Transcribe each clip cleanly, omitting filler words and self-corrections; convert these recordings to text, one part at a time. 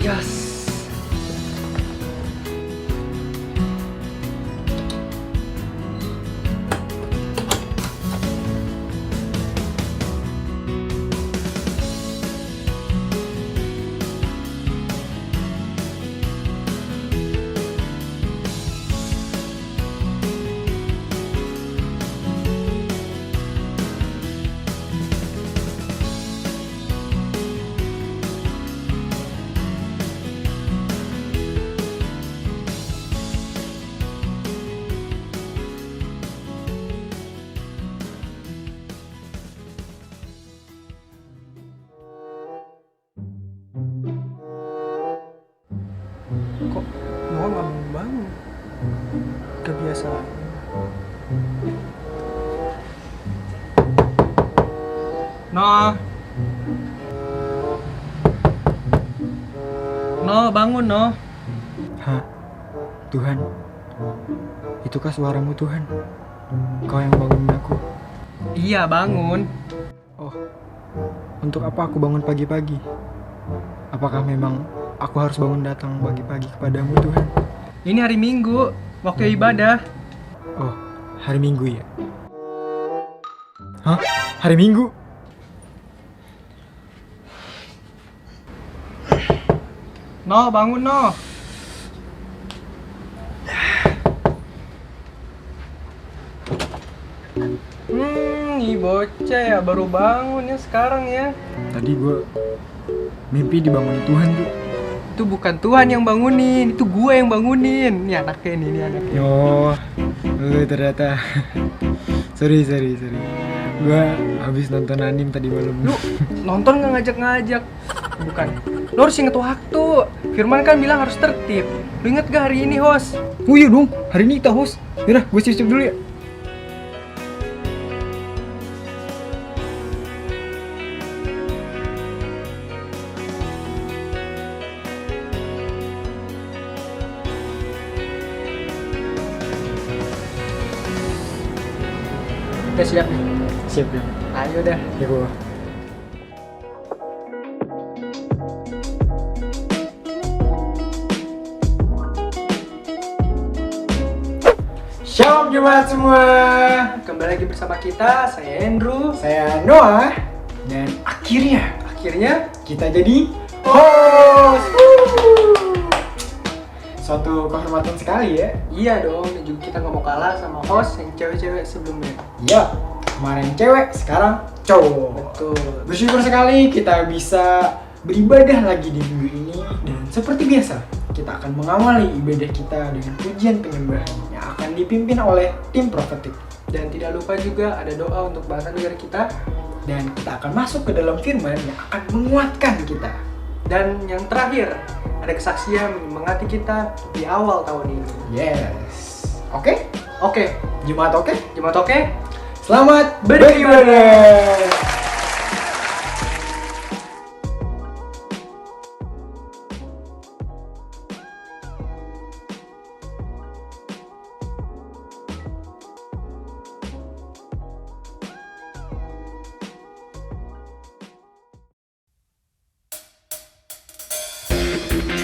Yes. Kok Noah nggak bangun? Kebiasaan. Noah. Noah, bangun, Noah. Hah? Tuhan, itukah suaramu Tuhan? Kau yang bangunin aku. Iya, bangun. Oh, untuk apa aku bangun pagi-pagi? Apakah memang aku harus bangun datang pagi-pagi kepadamu Tuhan? Ini hari Minggu, waktu ibadah. Oh, hari Minggu ya? Hah? Hari Minggu? Noah, bangun, Noah. Ini bocah ya, baru bangun ya sekarang ya. Tadi gue mimpi dibangunin Tuhan tuh. Itu bukan Tuhan yang bangunin, itu gue yang bangunin. Ini anaknya ini anaknya. Oh, lu ternyata. sorry. Gue habis nonton anime tadi malam. Lu nonton nggak ngajak-ngajak? Bukan. Lu harus inget waktu. Firman kan bilang harus tertib. Lu inget gak hari ini, host? Oh iya dong, hari ini kita host. Yaudah, gue siap-siap dulu ya. Udah siap nih. Siap ya. Ayo dah. Ya gue. Shalom jemaat semua. Kembali lagi bersama kita, saya Andrew. Saya Noah. Dan akhirnya kita jadi host. Suatu kehormatan sekali ya. Iya dong, dan juga kita nggak mau kalah sama host yang cewek-cewek sebelumnya. Ya, kemarin cewek, sekarang cowok. Betul. Bersyukur sekali kita bisa beribadah lagi di minggu ini. Dan seperti biasa, kita akan mengawali ibadah kita dengan pujian penyembahan yang akan dipimpin oleh tim profetik. Dan tidak lupa juga ada doa untuk bangsa negara kita. Dan kita akan masuk ke dalam firman yang akan menguatkan kita. Dan yang terakhir, ada kesaksian menyemangati kita di awal tahun ini. Yes. Oke? Oke, Jemaat oke? jemaat oke? Selamat Beribadah. beribadah.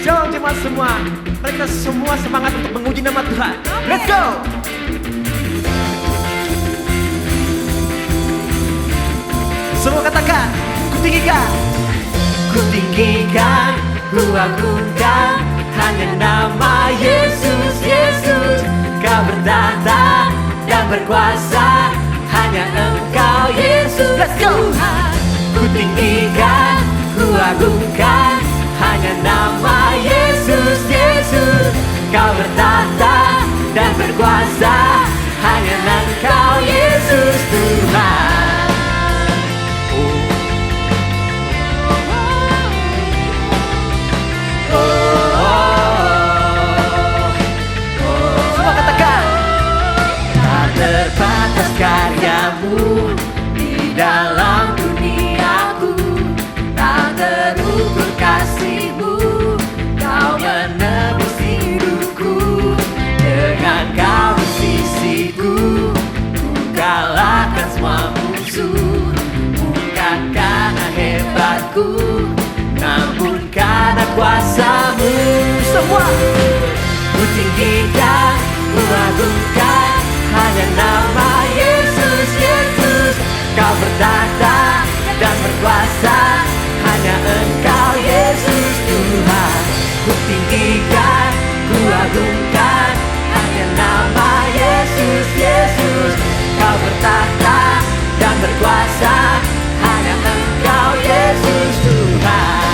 Shalom jemaat semua. Mari kita semua semangat untuk menguji nama Tuhan. Let's go. Semua katakan, ku tinggikan, ku agungkan hanya nama Yesus, Yesus. Kau bertahta dan berkuasa, hanya Engkau Yesus. Let's go. Ku tinggikan, ku agungkan hanya nama Yesus, Yesus. Kau bertahta dan berkuasa, hanya Engkau Yesus Tuhan. Semua katakan, tak terbatas karyamu di dalam duniaku, tak terukur kasihmu, kau menebus hidupku. Dengan kau di sisiku, ku kalahkan semua tinggikan, ku agungkan hanya nama Yesus, Yesus. Kau bertahta dan berkuasa, hanya Engkau Yesus Tuhan. Ku tinggikan, ku agungkan hanya nama Yesus, Yesus. Kau bertahta dan berkuasa, hanya Engkau Yesus Tuhan.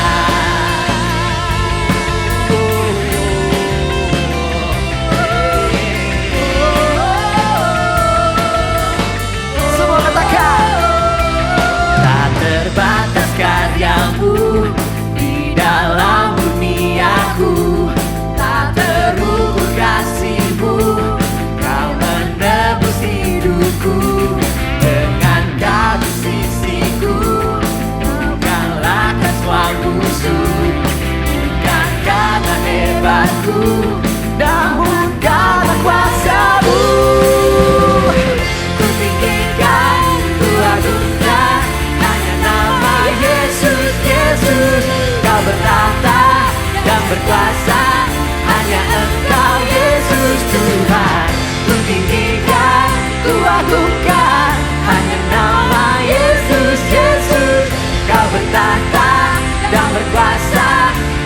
Semua katakan, tak terbatas karyamu di dalam duniaku, tak terukur kasihmu, kau menebus hidupku. Dengan kau di sisiku, bukanlah kasuang musuh, bukan karena hebatku, namun karena kuasamu. Ku tinggikan, ku agungkan hanya nama Yesus, Yesus. Kau bertahta dan berkuasa, hanya Engkau Yesus Tuhan. Ku tinggikan, ku agungkan hanya nama Yesus, Yesus. Kau bertahta dan berkuasa,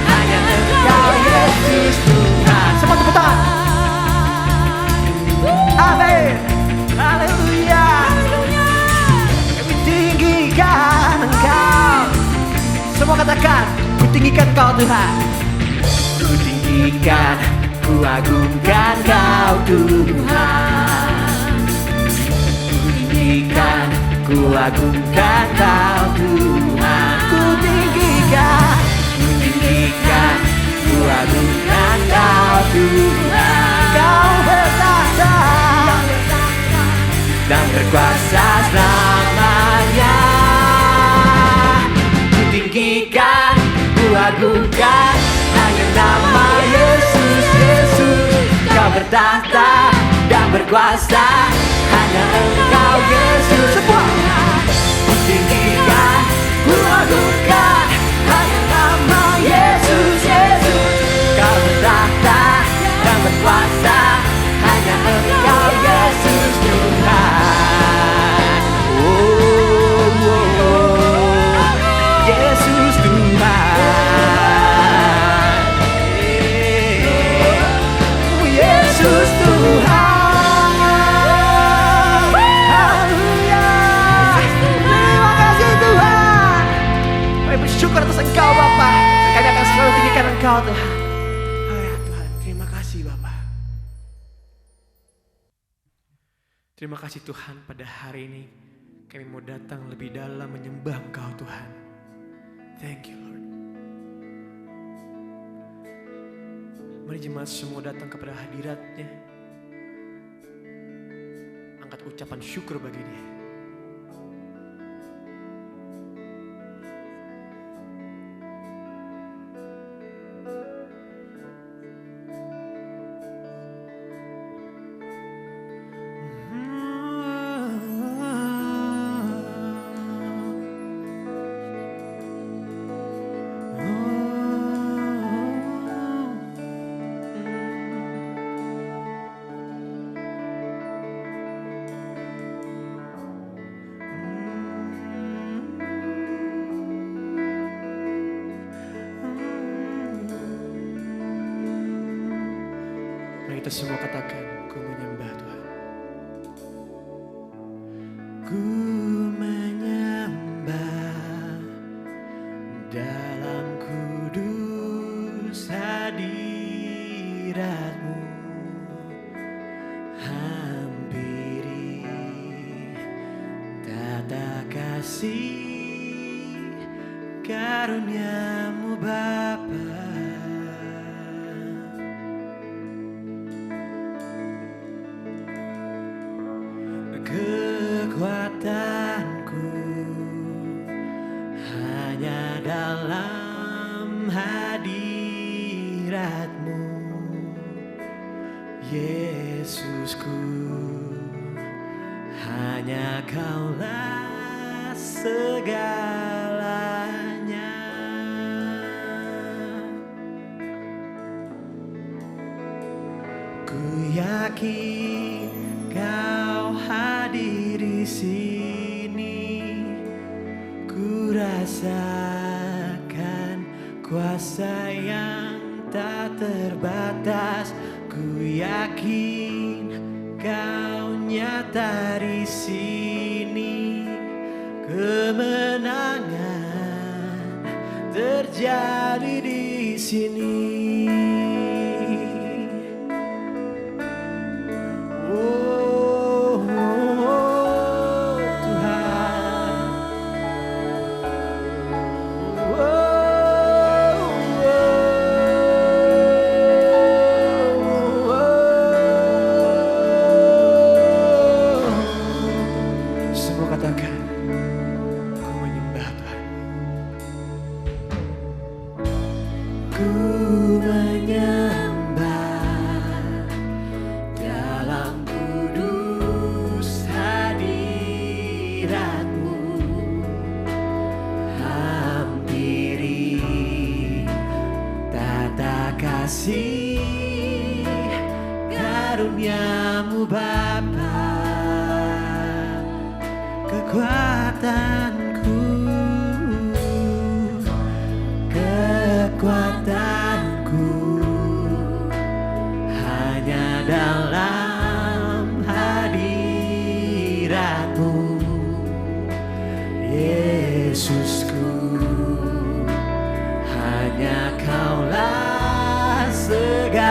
hanya Engkau Yesus Tuhan. Semua tepuk tangan. Amin. Haleluya. Kami tinggikan Engkau. Semua katakan, ku tinggikan Kau Tuhan. Ku tinggikan, ku agungkan Kau Tuhan. Ku tinggikan, ku agungkan Kau Tuhan. Ku tinggikan, ku agungkan Kau Tuhan. Kau bertahta dan berkuasa selamanya. Ku tinggikan, ku agungkan hanya nama Yesus, Yesus. Kau bertahta dan berkuasa, hanya Engkau Yesus. Semua ku tinggikan, ku agungkan hanya nama Yesus, Yesus. Kau bertahta dan berkuasa, hanya Engkau Yesus Tuhan. Oh, oh, oh. Yesus Tuhan. Oh, Yesus Tuhan. Haleluya. Terima kasih Tuhan. Kami bersyukur atas Engkau Bapa. Kami akan selalu tinggikan Engkau Tuhan. Oh ya Tuhan, terima kasih Bapa. Terima kasih Tuhan, pada hari ini kami mau datang lebih dalam menyembah Engkau Tuhan. Thank you Lord. Mari jemaat semua datang kepada hadirat-Nya. Angkat ucapan syukur bagi Dia. Mari kita semua katakan, ku menyembah Tuhan. Ku menyembah dalam kudus hadirat-Mu. Hampiri tata kasih karunia-Mu Bapa. Kekuatanku hanya dalam hadirat-Mu, Yesusku. Hanya Kaulah segalanya. yakin Kau hadir di sini. Ku rasakan kuasa yang tak terbatas. Ku yakin Kau nyata di sini. Kemenangan terjadi di sini. Oh, Tuhan. Semua katakan, ku menyembah Tuhan. Ku menyembah dalam kudus hadirat-Mu. Hampiri tata kasih karunia-Mu Bapa. Kekuatanku, kekuatanku hanya dalam hadirat-Mu, Yesusku. Hanya Kaulah segalanya.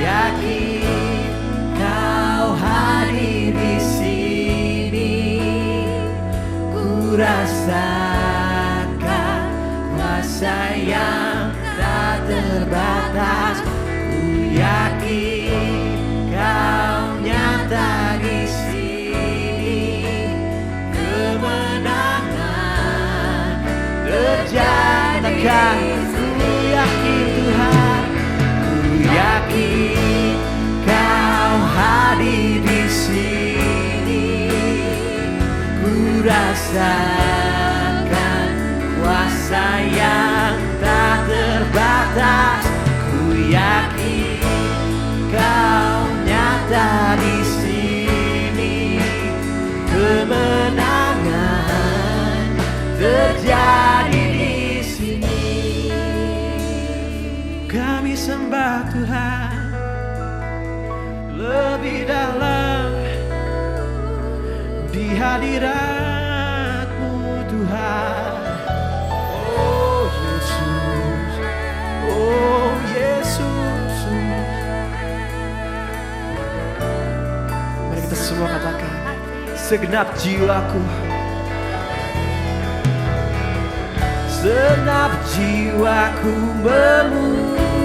Yakin Kau hadir di sini. Ku rasakan kuasa yang tak terbatas. Ku yakin Kau nyata di sini. Kemenangan terjadi. Ku yakin Tuhan. Yakin Kau hadir di sini. Ku rasakan kuasa yang tak terbatas. Ku yakin Kau nyata di sini. Kemenangan terjadi di sini. Kami sembah Tuhan lebih dalam di hadirat-Mu Tuhan. Oh Yesus, oh Yesus. Mari kita semua katakan, segenap jiwaku, segenap jiwaku memuji-Mu.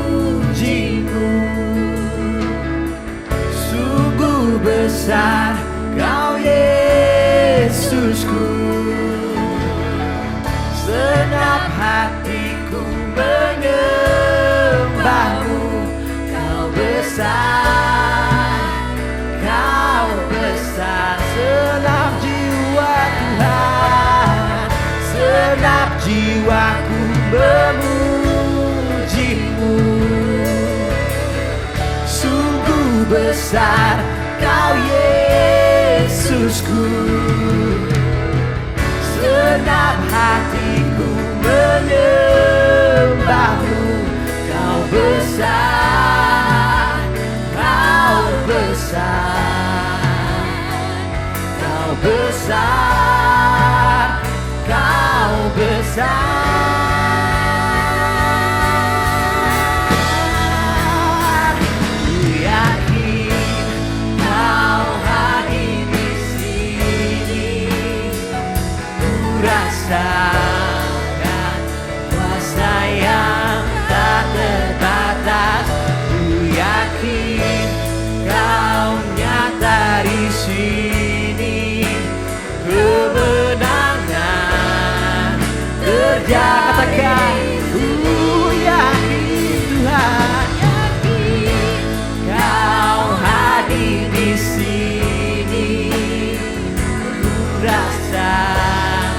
Sungguh besar Kau Yesusku. Segenap hatiku menyembah-Mu. Kau besar, Kau besar. Segenap jiwa Tuhan, segenap jiwaku memuji-Mu. Sungguh besar Kau Yesusku. Segenap hatiku menyembah-Mu. Kau besar, Kau besar. Kau besar, Kau besar. Rasakan kuasa yang tak terbatas. Ku yakin Kau nyata di sini. Kemenangan terjadi. Katakan, ku yakin Tuhan, Kau hadir di sini. Ku rasakan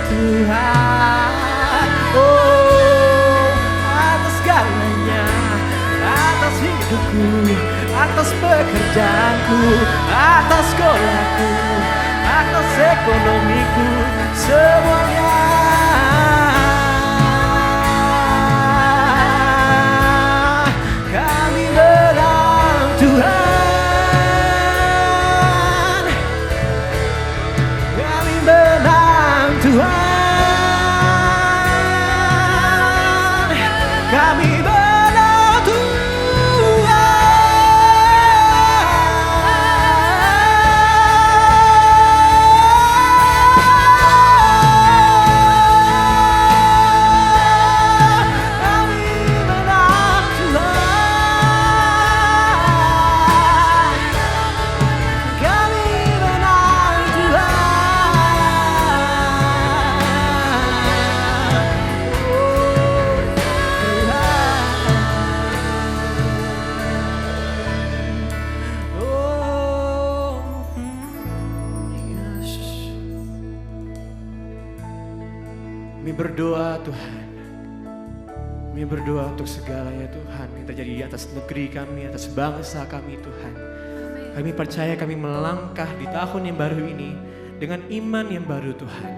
Tuhan. Oh, atas segalanya, atas hidupku, atas pekerjaanku, atas sekolahku, atas ekonomiku, semuanya. Kami menang Tuhan, kami menang Tuhan, kami menang Kami berdoa Tuhan, kami berdoa untuk segalanya Tuhan yang terjadi di atas negeri kami, atas bangsa kami Tuhan. Kami percaya kami melangkah di tahun yang baru ini dengan iman yang baru Tuhan.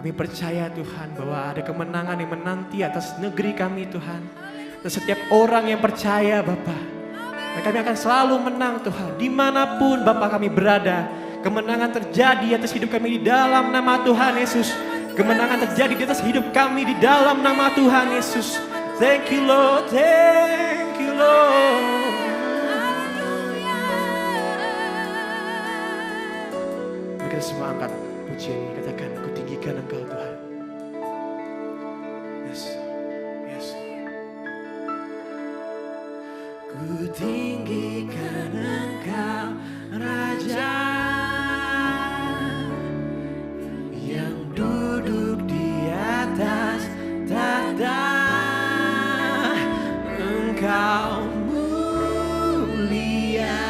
Kami percaya Tuhan bahwa ada kemenangan yang menanti atas negeri kami Tuhan. Dan setiap orang yang percaya Bapa, dan kami akan selalu menang Tuhan. Dimanapun Bapa kami berada, kemenangan terjadi atas hidup kami di dalam nama Tuhan Yesus. Kemenangan terjadi di atas hidup kami di dalam nama Tuhan Yesus. Thank you Lord, thank you Lord. Mari kita semua angkat pujian ini, katakan ku tinggikan Engkau Tuhan. Yes, yes. Ku tinggikan Engkau Raja yang duduk di atas tahta. Engkau mulia,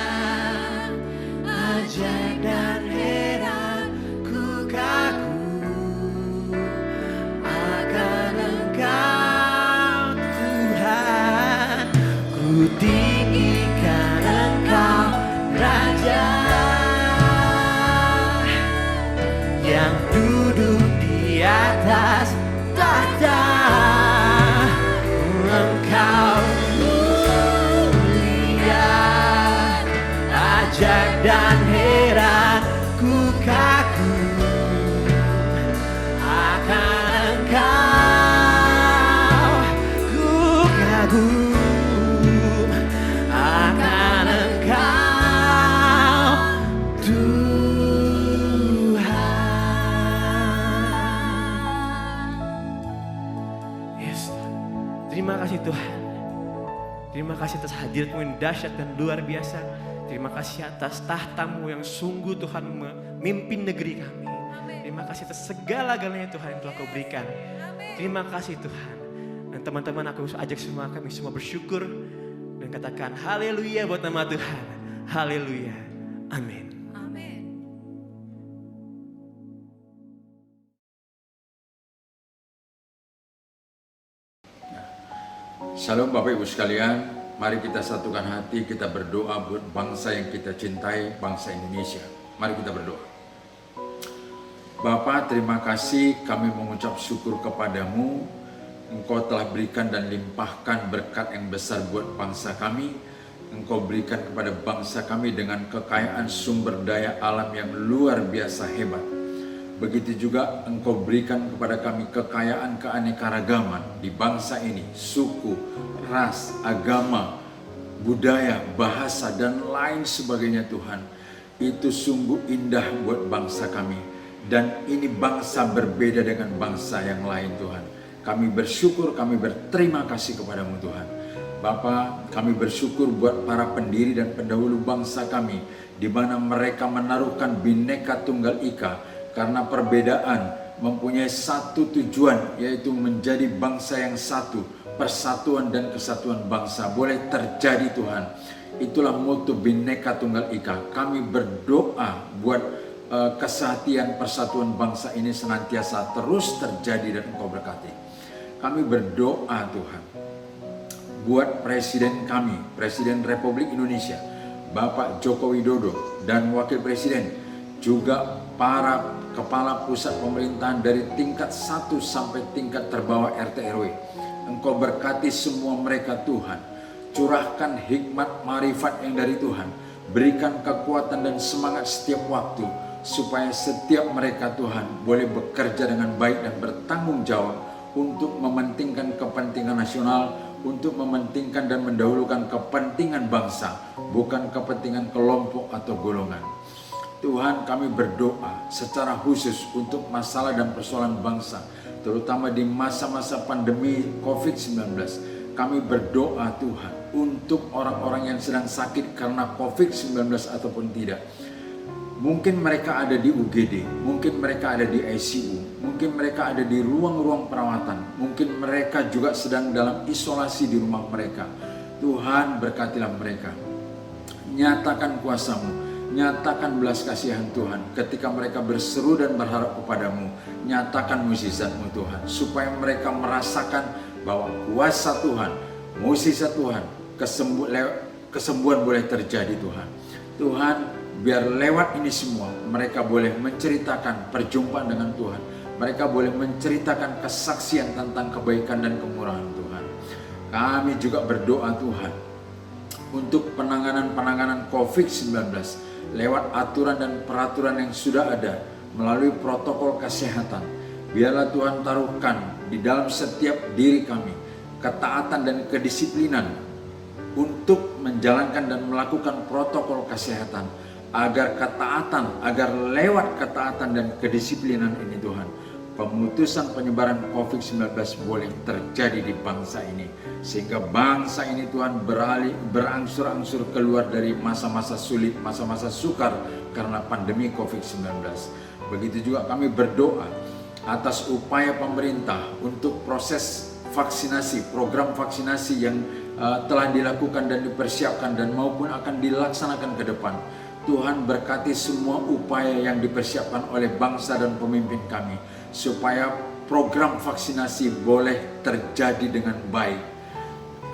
ajaib dan heran, ku kagum akan Engkau Tuhan. Ku tinggikan Engkau Raja yang duduk di atas tahta. Engkau mulia, ajaib dan heran, ku kagum akan Engkau. Ku kagum akan Engkau Tuhan. Yes. Terima kasih Tuhan. Terima kasih atas hadirat-Mu yang dahsyat dan luar biasa. Terima kasih atas tahta-Mu yang sungguh Tuhan memimpin negeri kami. Terima kasih atas segala-galanya Tuhan yang telah Kau berikan. Terima kasih Tuhan. Dan teman-teman aku ajak semua kami semua bersyukur dan katakan haleluya buat nama Tuhan. Haleluya. Amin. Shalom Bapak Ibu sekalian, mari kita satukan hati, kita berdoa buat bangsa yang kita cintai, bangsa Indonesia. Mari kita berdoa. Bapa, terima kasih, kami mengucap syukur kepadamu. Engkau telah berikan dan limpahkan berkat yang besar buat bangsa kami. Engkau berikan kepada bangsa kami dengan kekayaan sumber daya alam yang luar biasa hebat. Begitu juga Engkau berikan kepada kami kekayaan keanekaragaman di bangsa ini, suku, ras, agama, budaya, bahasa, dan lain sebagainya Tuhan. Itu sungguh indah buat bangsa kami. Dan ini bangsa berbeda dengan bangsa yang lain Tuhan. Kami bersyukur, kami berterima kasih kepadamu Tuhan. Bapa, kami bersyukur buat para pendiri dan pendahulu bangsa kami, di mana mereka menaruhkan Bhinneka Tunggal Ika. Karena perbedaan mempunyai satu tujuan, yaitu menjadi bangsa yang satu. Persatuan dan kesatuan bangsa boleh terjadi Tuhan. Itulah moto Bhinneka Tunggal Ika. Kami berdoa buat kesehatian persatuan bangsa ini senantiasa terus terjadi dan Engkau berkati. Kami berdoa Tuhan, buat Presiden kami, Presiden Republik Indonesia, Bapak Joko Widodo dan Wakil Presiden, juga para kepala pusat pemerintahan dari tingkat 1 sampai tingkat terbawah RT RW. Engkau berkati semua mereka Tuhan. Curahkan hikmat marifat yang dari Tuhan. Berikan kekuatan dan semangat setiap waktu, supaya setiap mereka Tuhan boleh bekerja dengan baik dan bertanggung jawab untuk mementingkan kepentingan nasional, untuk mementingkan dan mendahulukan kepentingan bangsa, bukan kepentingan kelompok atau golongan. Tuhan, kami berdoa secara khusus untuk masalah dan persoalan bangsa, terutama di masa-masa pandemi COVID-19. Kami berdoa Tuhan untuk orang-orang yang sedang sakit karena COVID-19 ataupun tidak. Mungkin mereka ada di UGD, mungkin mereka ada di ICU, mungkin mereka ada di ruang-ruang perawatan, mungkin mereka juga sedang dalam isolasi di rumah mereka. Tuhan, berkatilah mereka. Nyatakan kuasa-Mu, nyatakan belas kasihan Tuhan ketika mereka berseru dan berharap kepadamu. Nyatakan mukjizat-Mu Tuhan, supaya mereka merasakan bahwa kuasa Tuhan, mukjizat Tuhan, kesembuhan boleh terjadi Tuhan. Tuhan, biar lewat ini semua mereka boleh menceritakan perjumpaan dengan Tuhan. Mereka boleh menceritakan kesaksian tentang kebaikan dan kemurahan Tuhan. Kami juga berdoa Tuhan untuk penanganan COVID-19 lewat aturan dan peraturan yang sudah ada melalui protokol kesehatan. Biarlah Tuhan taruhkan di dalam setiap diri kami ketaatan dan kedisiplinan untuk menjalankan dan melakukan protokol kesehatan, agar ketaatan, agar lewat ketaatan dan kedisiplinan ini Tuhan, pemutusan penyebaran COVID-19 boleh terjadi di bangsa ini, sehingga bangsa ini Tuhan berangsur-angsur keluar dari masa-masa sulit, masa-masa sukar karena pandemi COVID-19. Begitu juga kami berdoa atas upaya pemerintah untuk proses vaksinasi, program vaksinasi yang telah dilakukan dan dipersiapkan dan maupun akan dilaksanakan ke depan. Tuhan, berkati semua upaya yang dipersiapkan oleh bangsa dan pemimpin kami, supaya program vaksinasi boleh terjadi dengan baik.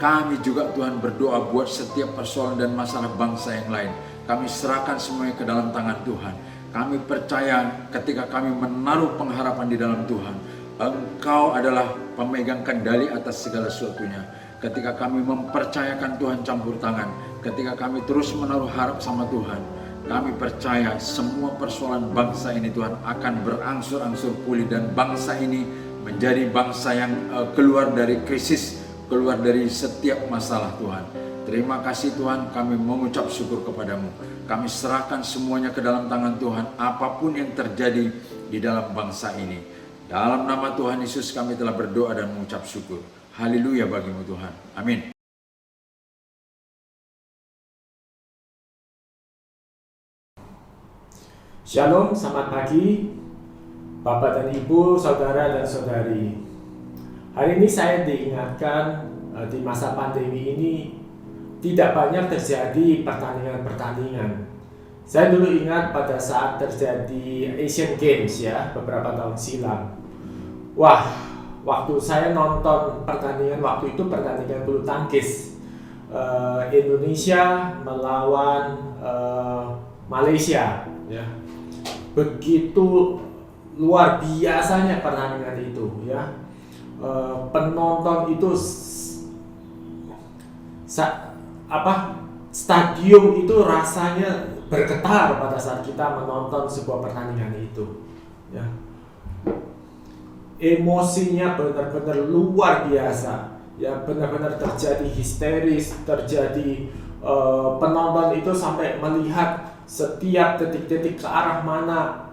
Kami juga Tuhan berdoa buat setiap persoalan dan masalah bangsa yang lain. Kami serahkan semuanya ke dalam tangan Tuhan. Kami percaya ketika kami menaruh pengharapan di dalam Tuhan, Engkau adalah pemegang kendali atas segala sesuatunya. Ketika kami mempercayakan Tuhan campur tangan, ketika kami terus menaruh harap sama Tuhan, kami percaya semua persoalan bangsa ini Tuhan akan berangsur-angsur pulih, dan bangsa ini menjadi bangsa yang keluar dari krisis, keluar dari setiap masalah Tuhan. Terima kasih Tuhan, kami mengucap syukur kepadamu. Kami serahkan semuanya ke dalam tangan Tuhan, apapun yang terjadi di dalam bangsa ini. Dalam nama Tuhan Yesus kami telah berdoa dan mengucap syukur. Haleluya bagimu Tuhan. Amin. Shalom, selamat pagi Bapak dan Ibu, Saudara dan Saudari. Hari ini saya diingatkan di masa pandemi ini tidak banyak terjadi pertandingan-pertandingan. Saya dulu ingat pada saat terjadi Asian Games ya, beberapa tahun silam. Wah, waktu saya nonton pertandingan waktu itu, pertandingan bulu tangkis Indonesia melawan Malaysia ya. Begitu luar biasanya pertandingan itu ya. Penonton itu stadium itu rasanya bergetar pada saat kita menonton sebuah pertandingan itu ya. Emosinya benar-benar luar biasa ya, benar-benar terjadi histeris, terjadi penonton itu sampai melihat setiap detik-detik ke arah mana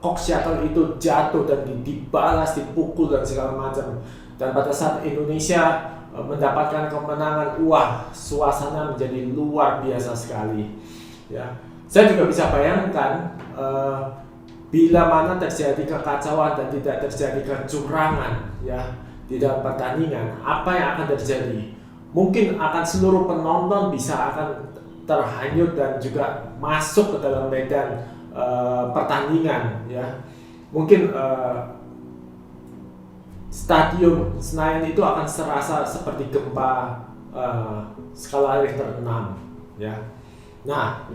kok shuttle itu jatuh dan dibalas, dipukul dan segala macam. Dan pada saat Indonesia mendapatkan kemenangan, wah, suasana menjadi luar biasa sekali. Ya, saya juga bisa bayangkan bila mana terjadi kekacauan dan tidak terjadi kecurangan ya di dalam pertandingan, apa yang akan terjadi? Mungkin akan seluruh penonton bisa akan terhanyut dan juga masuk ke dalam medan pertandingan, ya. Mungkin Stadion Senayan itu akan serasa seperti gempa skala Richter 6, ya. Nah,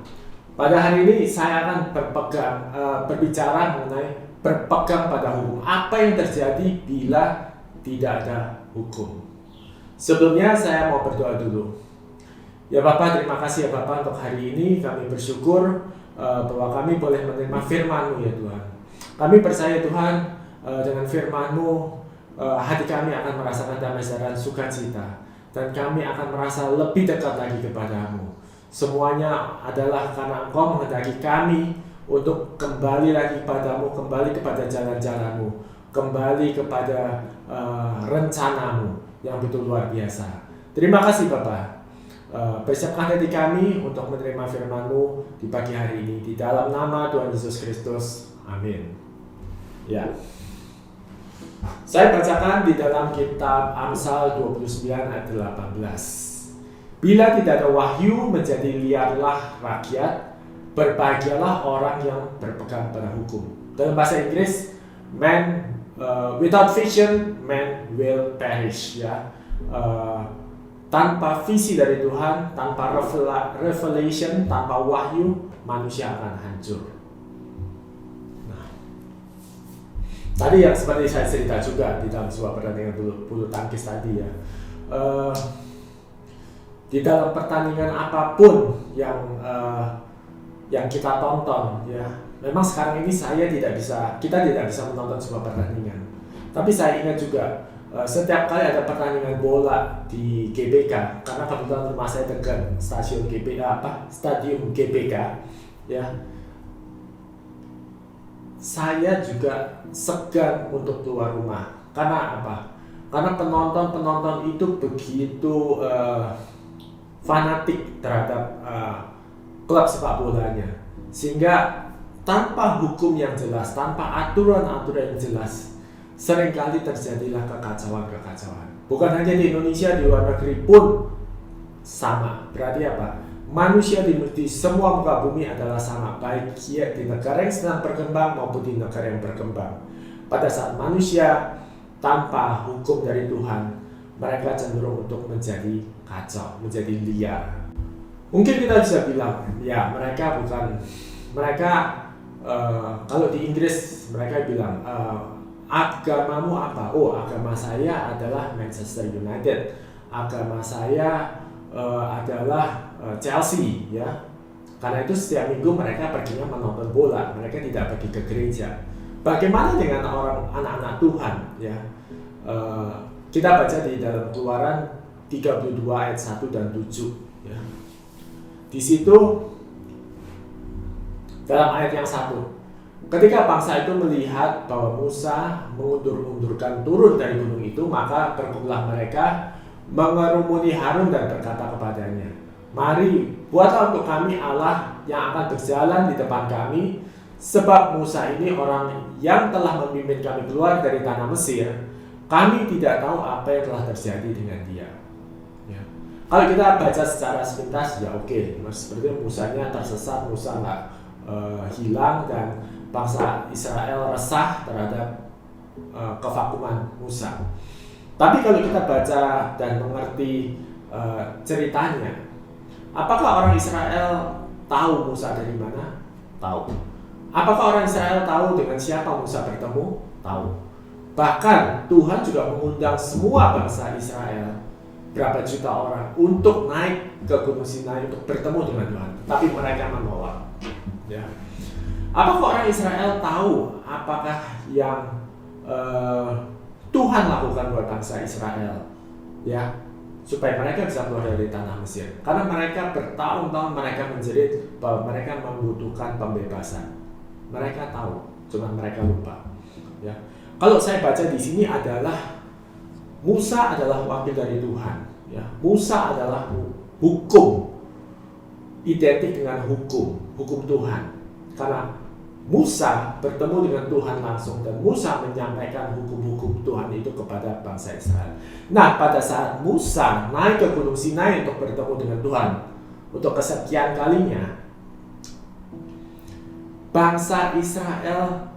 pada hari ini saya akan berbicara mengenai berpegang pada hukum. Apa yang terjadi bila tidak ada hukum? Sebelumnya saya mau berdoa dulu. Ya Bapa, terima kasih ya Bapa untuk hari ini. Kami bersyukur bahwa kami boleh menerima firman-Mu ya Tuhan. Kami percaya Tuhan dengan firman-Mu hati kami akan merasakan damai dan sukacita, dan kami akan merasa lebih dekat lagi kepadamu. Semuanya adalah karena Engkau menghendaki kami untuk kembali lagi kepadamu, kembali kepada jalan-jalanmu, kembali kepada rencanamu yang betul luar biasa. Terima kasih Bapa. Persiapkan hati kami untuk menerima firman-Mu di pagi hari ini. Di dalam nama Tuhan Yesus Kristus. Amin. Ya. Saya bacakan di dalam kitab Amsal 29 ayat 18. Bila tidak ada wahyu, menjadi liarlah rakyat, berbahagialah orang yang berpegang pada hukum. Dalam bahasa Inggris, man without vision, man will perish. Ya, tanpa visi dari Tuhan, tanpa revelation, tanpa wahyu, manusia akan hancur. Tadi yang seperti saya cerita juga di dalam sebuah pertandingan bulu tangkis tadi ya, di dalam pertandingan apapun yang kita tonton ya, memang sekarang ini kita tidak bisa menonton sebuah pertandingan. Tapi saya ingat juga setiap kali ada pertandingan bola di GBK, karena kebetulan rumah saya dekat stadion GBK ya. Saya juga segan untuk keluar rumah. Karena apa? Karena penonton itu begitu fanatik terhadap klub sepak bolanya, sehingga tanpa hukum yang jelas, tanpa aturan-aturan yang jelas, seringkali terjadilah kekacauan. Bukan hanya di Indonesia, di luar negeri pun sama. Berarti apa? Manusia di semua muka bumi adalah sama, baik di negara yang sedang berkembang maupun di negara yang berkembang. Pada saat manusia tanpa hukum dari Tuhan, mereka cenderung untuk menjadi kacau, menjadi liar. Mungkin kita bisa bilang, ya mereka kalau di Inggris mereka bilang, agamamu apa? Oh, agama saya adalah Manchester United, agama saya adalah Chelsea ya. Karena itu setiap minggu mereka perginya menonton bola, mereka tidak pergi ke gereja. Bagaimana dengan anak-anak Tuhan ya? Kita baca di dalam Keluaran 32 ayat 1 dan 7 ya. Di situ dalam ayat yang 1, ketika bangsa itu melihat bahwa Musa mengundur-undurkan turun dari gunung itu, maka berkumpullah mereka mengerumuni Harun dan berkata kepadanya, mari buatlah untuk kami Allah yang akan berjalan di depan kami, sebab Musa ini orang yang telah memimpin kami keluar dari tanah Mesir. Kami tidak tahu apa yang telah terjadi dengan dia. Ya. Kalau kita baca secara sepintas, ya oke, seperti Musanya tersesat, Musa nggak hilang, dan bangsa Israel resah terhadap kevakuman Musa. Tapi kalau kita baca dan mengerti ceritanya, apakah orang Israel tahu Musa dari mana? Tahu. Apakah orang Israel tahu dengan siapa Musa bertemu? Tahu. Bahkan Tuhan juga mengundang semua bangsa Israel, berapa juta orang, untuk naik ke Gunung Sinai untuk bertemu dengan Tuhan. Tapi mereka menolak. Ya. Apakah orang Israel tahu apakah yang Tuhan lakukan buat bangsa Israel, ya, supaya mereka bisa keluar dari tanah Mesir? Karena mereka bertahun-tahun mereka menjerit bahwa mereka membutuhkan pembebasan. Mereka tahu, cuma mereka lupa. Ya, kalau saya baca di sini adalah Musa adalah wakil dari Tuhan. Ya, Musa adalah hukum, identik dengan hukum Tuhan. Karena Musa bertemu dengan Tuhan langsung, dan Musa menyampaikan hukum-hukum Tuhan itu kepada bangsa Israel. Nah, pada saat Musa naik ke Gunung Sinai untuk bertemu dengan Tuhan untuk kesekian kalinya, bangsa Israel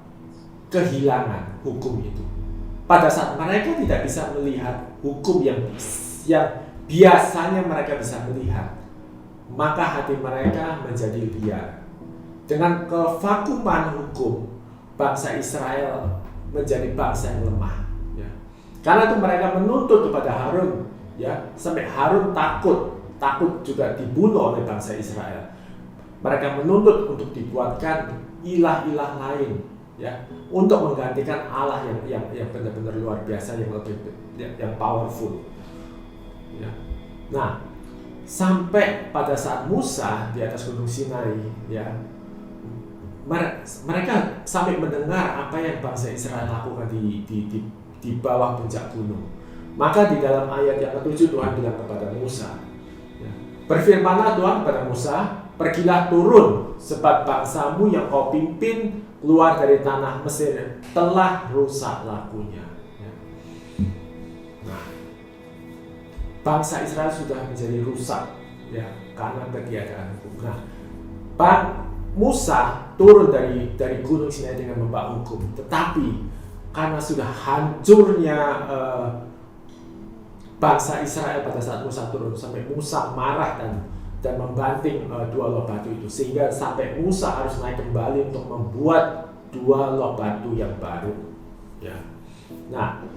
kehilangan hukum itu. Pada saat mereka tidak bisa melihat hukum yang biasanya mereka bisa melihat, maka hati mereka menjadi liar. Dengan kevakuman hukum, bangsa Israel menjadi bangsa yang lemah. Ya. Karena itu mereka menuntut kepada Harun, ya, sampai Harun takut juga dibunuh oleh bangsa Israel. Mereka menuntut untuk dibuatkan ilah-ilah lain, ya, untuk menggantikan Allah yang benar-benar luar biasa, yang powerful. Ya. Nah, sampai pada saat Musa di atas Gunung Sinai, ya, mereka sampai mendengar apa yang bangsa Israel lakukan di bawah puncak gunung. Maka di dalam ayat yang ke-7 Tuhan bilang kepada Musa, ya, berfirmanlah Tuhan kepada Musa, pergilah turun, sebab bangsamu yang kau pimpin keluar dari tanah Mesir telah rusak lakunya. Ya. Nah, bangsa Israel sudah menjadi rusak, ya, karena ketiadaan hukum. Nah, Musa turun dari Gunung Sinai dengan membawa hukum, tetapi karena sudah hancurnya bangsa Israel pada saat Musa turun, sampai Musa marah dan membanting 2 loh batu itu, sehingga sampai Musa harus naik kembali untuk membuat 2 loh batu yang baru. Ya. Nah,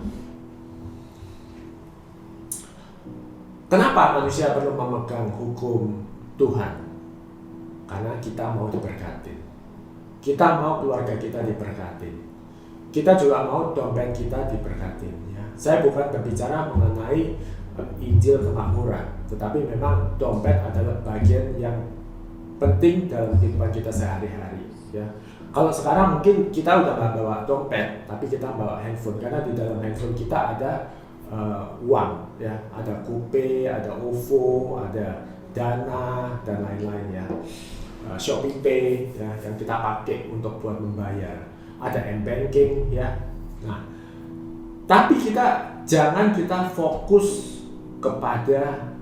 kenapa manusia perlu memegang hukum Tuhan? Karena kita mau diberkati, kita mau keluarga kita diberkati, kita juga mau dompet kita diberkati. Ya. Saya bukan berbicara mengenai Injil kemakmuran, tetapi memang dompet adalah bagian yang penting dalam kehidupan kita sehari-hari. Ya. Kalau sekarang mungkin kita udah nggak bawa dompet, tapi kita bawa handphone, karena di dalam handphone kita ada uang, ya, ada Kupe, ada OVO, ada Dana dan lain-lain, ya. Shopee Pay, ya, yang kita pakai untuk buat membayar, ada M-Banking, ya. Nah, tapi jangan kita fokus kepada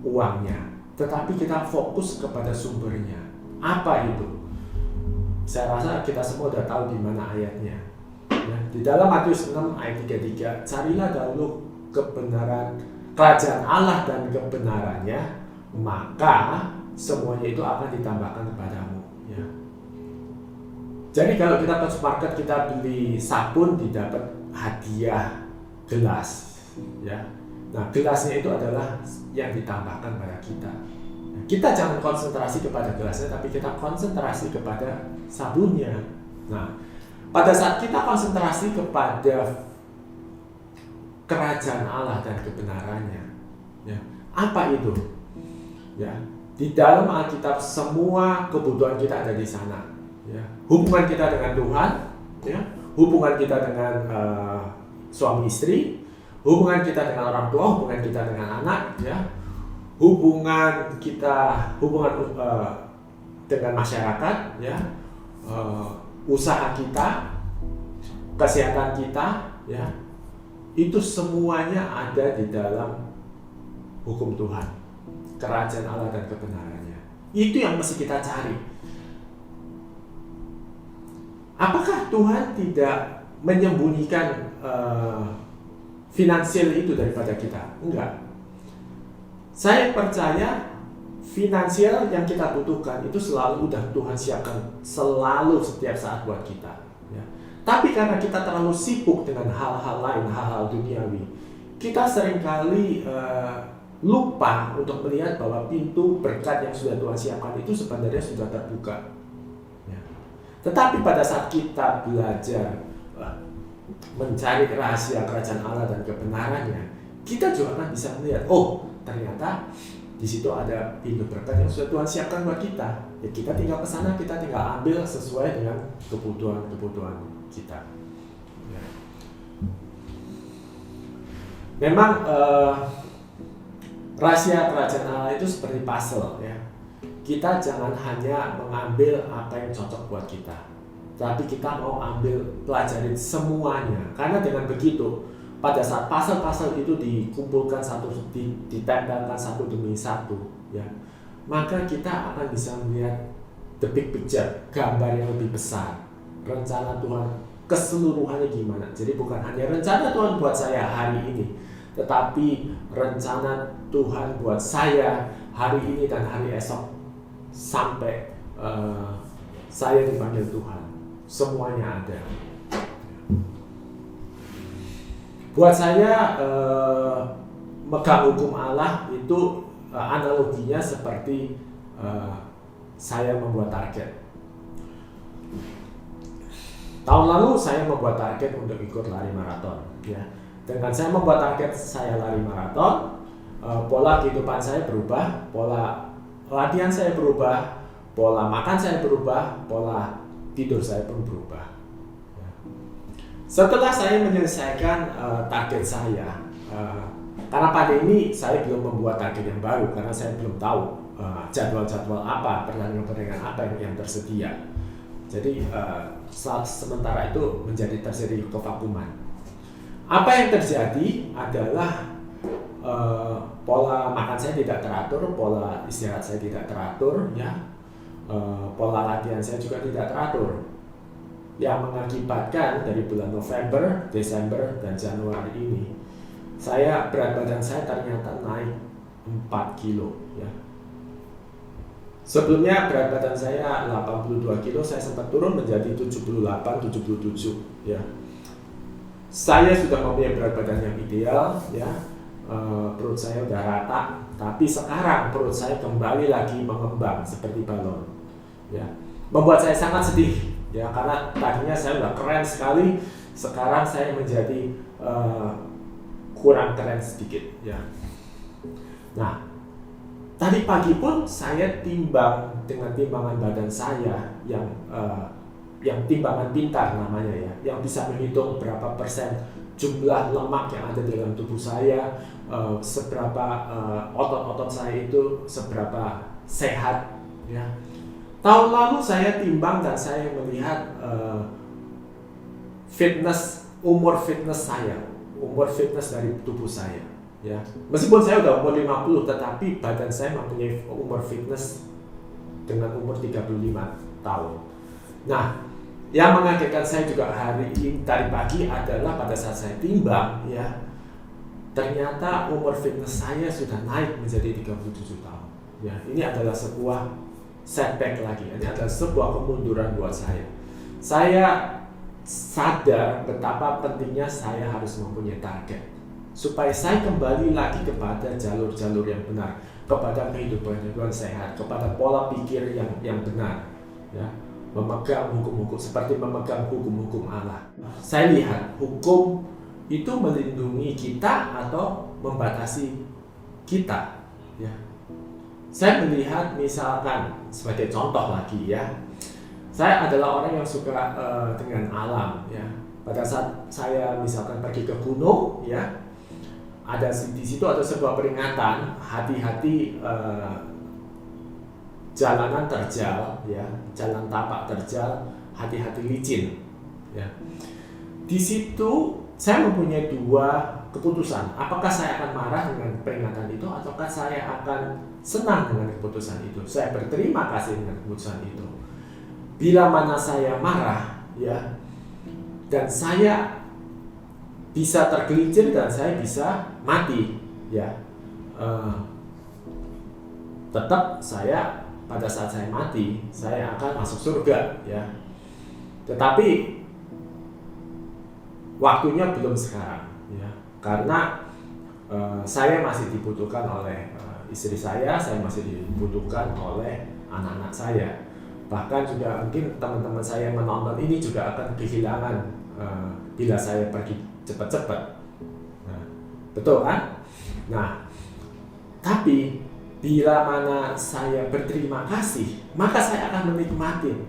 uangnya, tetapi kita fokus kepada sumbernya. Apa itu? Saya rasa kita semua sudah tahu di mana ayatnya. Ya, di dalam Matius 6 ayat 33, carilah dahulu kebenaran kerajaan Allah dan kebenarannya, maka semuanya itu akan ditambahkan kepadamu. Ya. Jadi kalau kita ke supermarket, kita beli sabun, didapat hadiah gelas. Ya. Nah, gelasnya itu adalah yang ditambahkan pada kita. Kita jangan konsentrasi kepada gelasnya, tapi kita konsentrasi kepada sabunnya. Nah, pada saat kita konsentrasi kepada kerajaan Allah dan kebenarannya, ya, apa itu? Ya, di dalam Alkitab semua kebutuhan kita ada di sana. Ya, hubungan kita dengan Tuhan, ya, hubungan kita dengan suami istri, hubungan kita dengan orang tua, hubungan kita dengan anak, ya, hubungan dengan masyarakat, ya, usaha kita, kesehatan kita, ya, itu semuanya ada di dalam hukum Tuhan, kerajaan Allah dan kebenarannya. Itu yang mesti kita cari. Apakah Tuhan tidak menyembunyikan finansial itu daripada kita? Enggak. Saya percaya finansial yang kita butuhkan itu selalu udah Tuhan siapkan selalu setiap saat buat kita. Ya. Tapi karena kita terlalu sibuk dengan hal-hal lain, hal-hal duniawi, kita seringkali lupa untuk melihat bahwa pintu berkat yang sudah Tuhan siapkan itu sebenarnya sudah terbuka. Ya. Tetapi pada saat kita belajar mencari rahasia kerajaan Allah dan kebenarannya, kita juga akan bisa melihat, oh, ternyata di situ ada pintu berkat yang sudah Tuhan siapkan buat kita. Ya, kita tinggal ke sana, kita tinggal ambil sesuai dengan kebutuhan kita. Ya. Memang rahasia kerajaan Allah itu seperti puzzle, ya. Kita jangan hanya mengambil apa yang cocok buat kita, tapi kita mau pelajarin semuanya. Karena dengan begitu, pada saat pasal-pasal itu dikumpulkan ditempelkan satu demi satu, ya, maka kita akan bisa melihat the big picture, gambar yang lebih besar. Rencana Tuhan keseluruhannya gimana. Jadi bukan hanya rencana Tuhan buat saya hari ini, tetapi rencana Tuhan buat saya hari ini dan hari esok sampai saya dipanggil Tuhan. Semuanya ada. Buat saya megang hukum Allah itu analoginya seperti saya membuat target. Tahun lalu saya membuat target untuk ikut lari maraton. Ya. Dengan saya membuat target saya lari maraton, pola kehidupan saya berubah, pola latihan saya berubah, pola makan saya berubah, pola tidur saya pun berubah. Ya. Setelah saya menyelesaikan target saya, karena pandemi saya belum membuat target yang baru karena saya belum tahu jadwal-jadwal apa, pertandingan-pertandingan apa yang tersedia. Jadi sementara itu terjadi kevakuman. Apa yang terjadi adalah pola makan saya tidak teratur, pola istirahat saya tidak teratur, ya, pola latihan saya juga tidak teratur, yang mengakibatkan dari bulan November, Desember, dan Januari ini berat badan saya ternyata naik 4 kilo, ya. Sebelumnya berat badan saya 82 kilo, saya sempat turun menjadi 78-77, ya. Saya sudah mempunyai berat badan yang ideal, ya. Perut saya udah rata, tapi sekarang perut saya kembali lagi mengembang seperti balon, ya. Membuat saya sangat sedih, ya, karena tadinya saya udah keren sekali, sekarang saya menjadi kurang keren sedikit, ya. Nah, tadi pagi pun saya timbang dengan timbangan badan saya yang timbangan pintar namanya, ya, yang bisa menghitung berapa persen jumlah lemak yang ada dalam tubuh saya, seberapa otot-otot saya itu seberapa sehat, ya. Tahun lalu saya timbang dan saya melihat umur fitness dari tubuh saya. Ya, meskipun saya udah umur 50, tetapi badan saya mempunyai umur fitness dengan umur 35 tahun. Nah, yang mengagetkan saya juga hari ini tadi pagi adalah pada saat saya timbang, ya, ternyata umur fitness saya sudah naik menjadi 37 tahun. Ya, ini adalah sebuah setback lagi. Ini adalah sebuah kemunduran buat saya. Saya sadar betapa pentingnya saya harus mempunyai target, supaya saya kembali lagi kepada jalur-jalur yang benar, kepada kehidupan yang sehat, kepada pola pikir yang benar, ya, memegang hukum-hukum seperti memegang hukum-hukum Allah. Saya lihat hukum itu melindungi kita atau membatasi kita, ya. Saya melihat misalkan sebagai contoh lagi, ya, saya adalah orang yang suka dengan alam, ya. Pada saat saya misalkan pergi ke gunung, ya, ada di situ ada sebuah peringatan, hati-hati jalanan terjal, ya, jalan tapak terjal, hati-hati licin, ya. Di situ saya mempunyai dua keputusan. Apakah saya akan marah dengan peringatan itu, ataukah saya akan senang dengan keputusan itu? Saya berterima kasih dengan keputusan itu. Bila mana saya marah, ya, dan saya bisa tergelincir dan saya bisa mati, ya, tetap saya pada saat saya mati saya akan masuk surga, ya. Tetapi waktunya belum sekarang, ya, karena saya masih dibutuhkan oleh istri saya masih dibutuhkan oleh anak-anak saya. Bahkan juga mungkin teman-teman saya yang menonton ini juga akan kehilangan bila saya pergi cepat-cepat. Nah, betul kan? Nah, tapi bila mana saya berterima kasih, maka saya akan menikmati.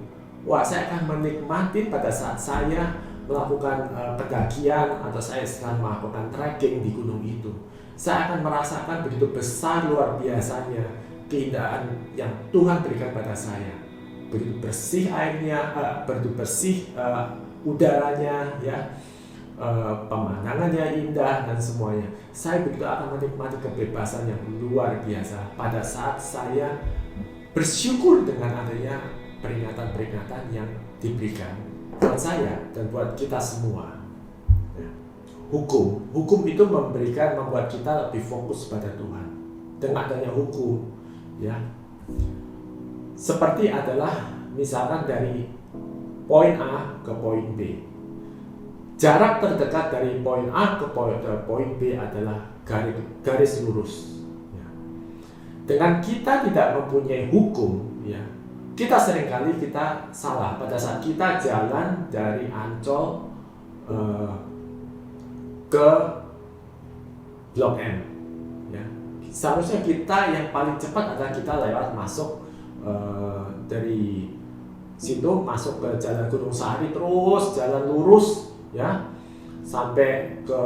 Saya akan menikmati pada saat saya melakukan pendakian atau saya sedang melakukan trekking di gunung itu. Saya akan merasakan begitu besar luar biasanya keindahan yang Tuhan berikan pada saya. Begitu bersih airnya, begitu bersih udaranya, ya, pemandangannya indah dan semuanya. Saya begitu akan menikmati kebebasan yang luar biasa pada saat saya bersyukur dengan adanya peringatan-peringatan yang diberikan buat saya dan buat kita semua. Ya. Hukum itu membuat kita lebih fokus pada Tuhan. Dengan adanya hukum, ya, seperti adalah misalkan dari poin A ke poin B. Jarak terdekat dari poin A ke poin B adalah garis lurus. Ya. Dengan kita tidak mempunyai hukum, ya, kita seringkali kita salah pada saat kita jalan dari Ancol ke Blok M. Ya. Seharusnya kita yang paling cepat adalah kita lewat masuk dari situ masuk ke Jalan Gunung Sahari, terus jalan lurus, ya, sampai ke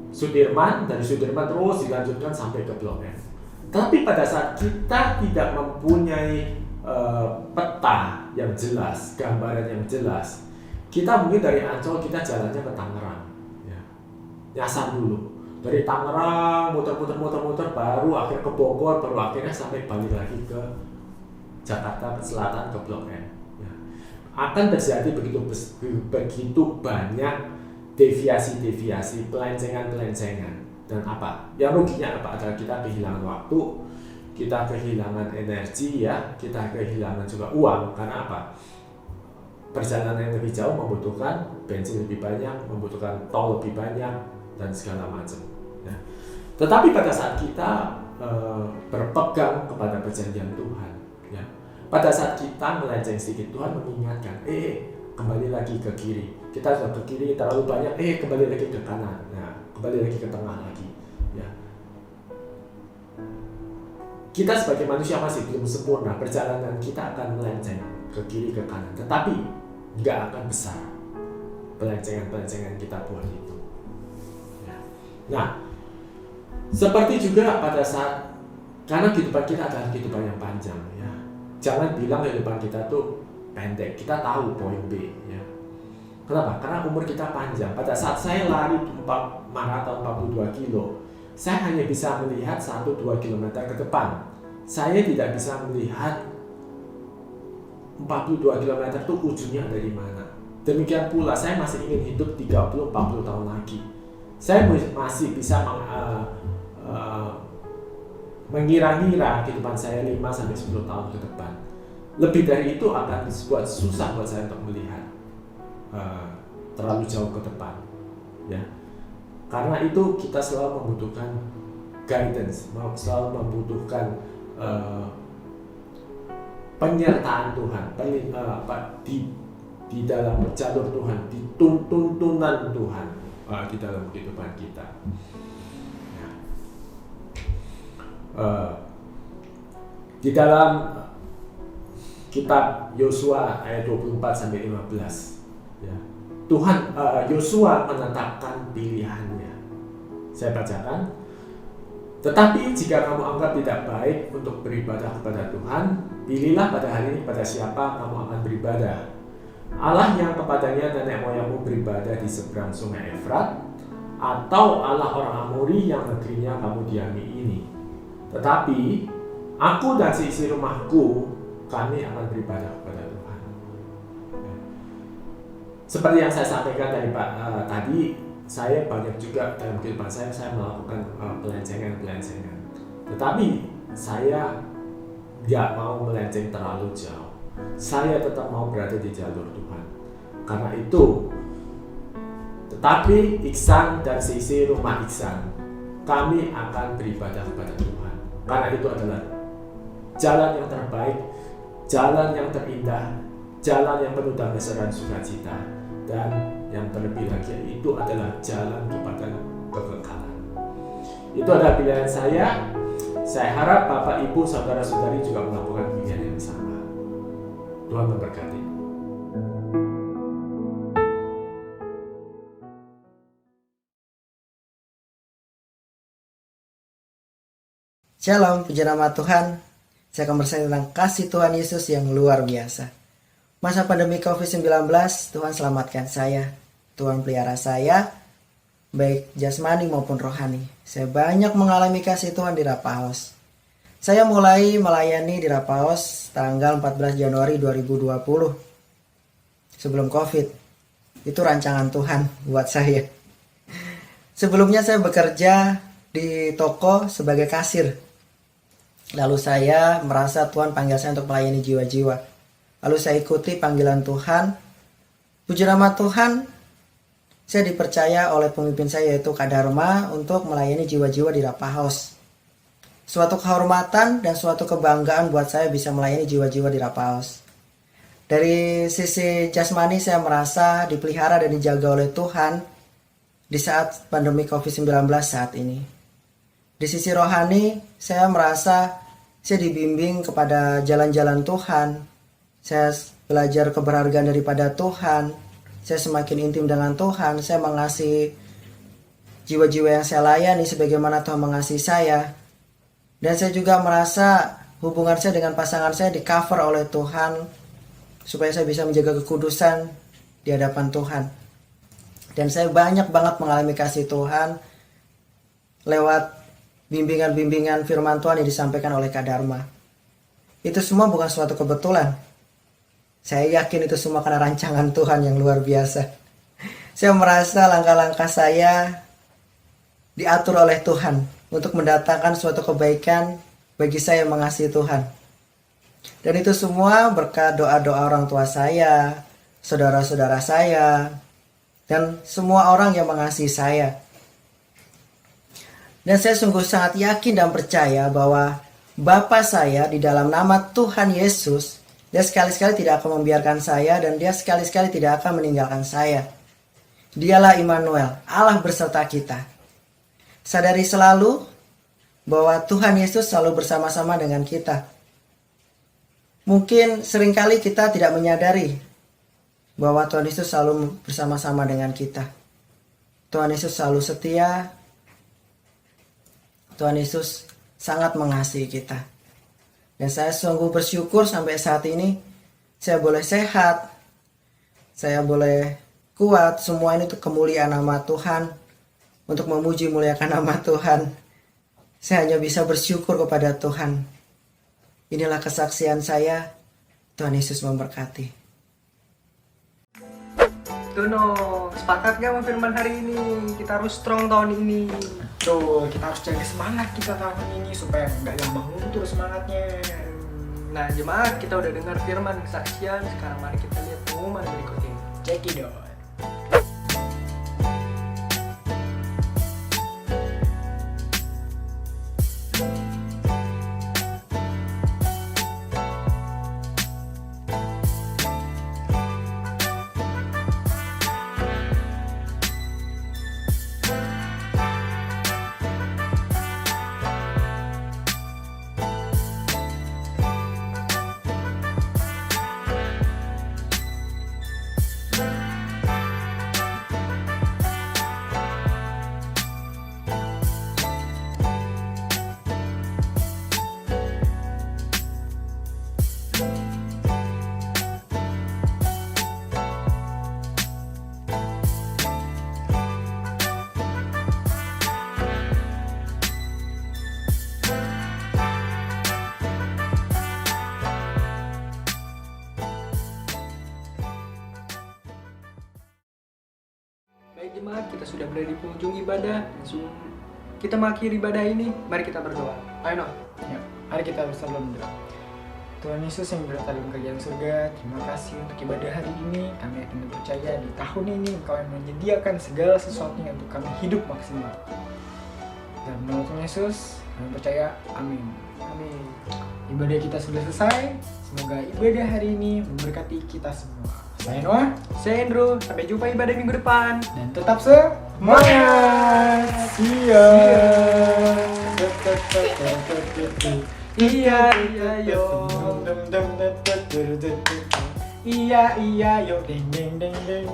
Sudirman, dari Sudirman terus dilanjutkan sampai ke Blok M. Tapi pada saat kita tidak mempunyai peta yang jelas, gambaran yang jelas, kita mungkin dari Ancol kita jalannya ke Tangerang, ya, nyasar dulu. Dari Tangerang muter-muter baru akhirnya ke Bogor, baru akhirnya sampai balik lagi ke Jakarta Selatan ke Blok M. Ya. Akan terjadi begitu banyak deviasi, pelencengan. Dan apa? Yang ruginya apa? Adalah kita kehilangan waktu, kita kehilangan energi, ya, kita kehilangan juga uang. Karena apa? Perjalanan yang lebih jauh membutuhkan bensin lebih banyak, membutuhkan tol lebih banyak, dan segala macam. Ya. Tetapi pada saat kita berpegang kepada perjanjian Tuhan, ya, pada saat kita melenceng sedikit, Tuhan mengingatkan, kembali lagi ke kiri. Kita sudah ke kiri terlalu banyak, kembali lagi ke kanan. Nah, kembali lagi ke tengah lagi. Ya. Kita sebagai manusia masih belum sempurna, perjalanan kita akan melenceng ke kiri ke kanan, tetapi nggak akan besar pelencengan kita buat itu. Ya. Nah, seperti juga pada saat, karena kehidupan kita adalah kehidupan yang panjang, ya. Jangan bilang kehidupan kita tuh pendek. Kita tahu poin B, ya. Kenapa? Karena umur kita panjang. Pada saat saya lari maraton 42 kilo, saya hanya bisa melihat 1-2 km ke depan. Saya tidak bisa melihat 42 km itu ujungnya dari mana. Demikian pula saya masih ingin hidup 30-40 tahun lagi. Saya masih bisa mengira-ngira kehidupan saya 5-10 tahun ke depan. Lebih dari itu akan buat susah buat saya untuk melihat terlalu jauh ke depan, ya. Karena itu kita selalu membutuhkan guidance, selalu membutuhkan penyertaan Tuhan, di dalam jalur Tuhan, di tuntunan Tuhan di dalam kehidupan kita. Ya. Di dalam kitab Yosua ayat 24-15, ya, Tuhan Yosua menetapkan pilihannya. Saya bacakan. Tetapi jika kamu anggap tidak baik untuk beribadah kepada Tuhan, pilihlah pada hari ini pada siapa kamu akan beribadah. Allah yang kepadanya nenek moyangmu beribadah di seberang sungai Efrat, atau Allah orang Amori yang negerinya kamu diami ini. Tetapi aku dan seisi rumahku, kami akan beribadah kepada Tuhan. Seperti yang saya sampaikan tadi, saya banyak juga dalam kehidupan saya melakukan pelencengan. Tetapi saya nggak mau melenceng terlalu jauh. Saya tetap mau berada di jalur Tuhan. Karena itu, tetapi Iksan dan seisi rumah Iksan, kami akan beribadah kepada Tuhan. Karena itu adalah jalan yang terbaik, jalan yang terindah, jalan yang penuh damai serta sukacita, dan yang terlebih lagi itu adalah jalan kepada kekekalan. Itu adalah pilihan saya. Saya harap Bapak, Ibu, Saudara-saudari juga melakukan pilihan yang sama. Tuhan memberkati. Shalom, puji nama Tuhan. Saya akan bersaksi tentang kasih Tuhan Yesus yang luar biasa. Masa pandemi COVID-19, Tuhan selamatkan saya. Tuhan pelihara saya, baik jasmani maupun rohani. Saya banyak mengalami kasih Tuhan di Rapaos. Saya mulai melayani di Rapaos tanggal 14 Januari 2020. Sebelum Covid. Itu rancangan Tuhan buat saya. Sebelumnya saya bekerja di toko sebagai kasir. Lalu saya merasa Tuhan panggil saya untuk melayani jiwa-jiwa. Lalu saya ikuti panggilan Tuhan. Puji nama Tuhan, saya dipercaya oleh pemimpin saya yaitu Kak Dharma untuk melayani jiwa-jiwa di Rapaos. Suatu kehormatan dan suatu kebanggaan buat saya bisa melayani jiwa-jiwa di Rapaos. Dari sisi jasmani saya merasa dipelihara dan dijaga oleh Tuhan di saat pandemi COVID-19 saat ini. Di sisi rohani saya merasa saya dibimbing kepada jalan-jalan Tuhan. Saya belajar keberhargaan daripada Tuhan. Saya semakin intim dengan Tuhan. Saya mengasihi jiwa-jiwa yang saya layani sebagaimana Tuhan mengasihi saya. Dan saya juga merasa hubungan saya dengan pasangan saya di cover oleh Tuhan supaya saya bisa menjaga kekudusan di hadapan Tuhan. Dan saya banyak banget mengalami kasih Tuhan lewat bimbingan-bimbingan firman Tuhan yang disampaikan oleh Kak Dharma. Itu semua bukan suatu kebetulan. Saya yakin itu semua karena rancangan Tuhan yang luar biasa. Saya merasa langkah-langkah saya diatur oleh Tuhan untuk mendatangkan suatu kebaikan bagi saya yang mengasihi Tuhan. Dan itu semua berkat doa-doa orang tua saya, saudara-saudara saya, dan semua orang yang mengasihi saya. Dan saya sungguh sangat yakin dan percaya bahwa Bapa saya di dalam nama Tuhan Yesus, dia sekali-sekali tidak akan membiarkan saya dan dia sekali-sekali tidak akan meninggalkan saya. Dialah Immanuel, Allah berserta kita. Sadari selalu bahwa Tuhan Yesus selalu bersama-sama dengan kita. Mungkin seringkali kita tidak menyadari bahwa Tuhan Yesus selalu bersama-sama dengan kita. Tuhan Yesus selalu setia. Tuhan Yesus sangat mengasihi kita. Dan saya sungguh bersyukur sampai saat ini saya boleh sehat. Saya boleh kuat. Semua ini untuk kemuliaan nama Tuhan. Untuk memuji muliakan nama Tuhan. Saya hanya bisa bersyukur kepada Tuhan. Inilah kesaksian saya. Tuhan Yesus memberkati. Tuno, sepakat gak sama firman hari ini? Kita harus strong tahun ini. Betul, kita harus jaga semangat kita tahun ini supaya nggak gampang luntur semangatnya. Nah jemaat, kita udah dengar firman kesaksian. Sekarang mari kita lihat pengumuman berikut ini. Check it out. Baik jemaat, kita sudah berada di penghujung ibadah. Langsung kita mengakhiri ibadah ini. Mari kita berdoa. Ayo Noh. Ya, mari kita bersama berdoa. Tuhan Yesus yang berada di kerajaan surga, terima kasih untuk ibadah hari ini. Kami akan percaya di tahun ini Engkau yang menyediakan segala sesuatunya untuk kami hidup maksimal. Dalam nama Tuhan Yesus, kami percaya. Amin. Amin. Ibadah kita sudah selesai. Semoga ibadah hari ini memberkati kita semua. Saya Noah, Saya Andrew. Sampai jumpa ibadah minggu depan. dan tetap semangat. See ya. Iya, iya, yo. Iya, iya, yo. Ding, ding, ding, ding.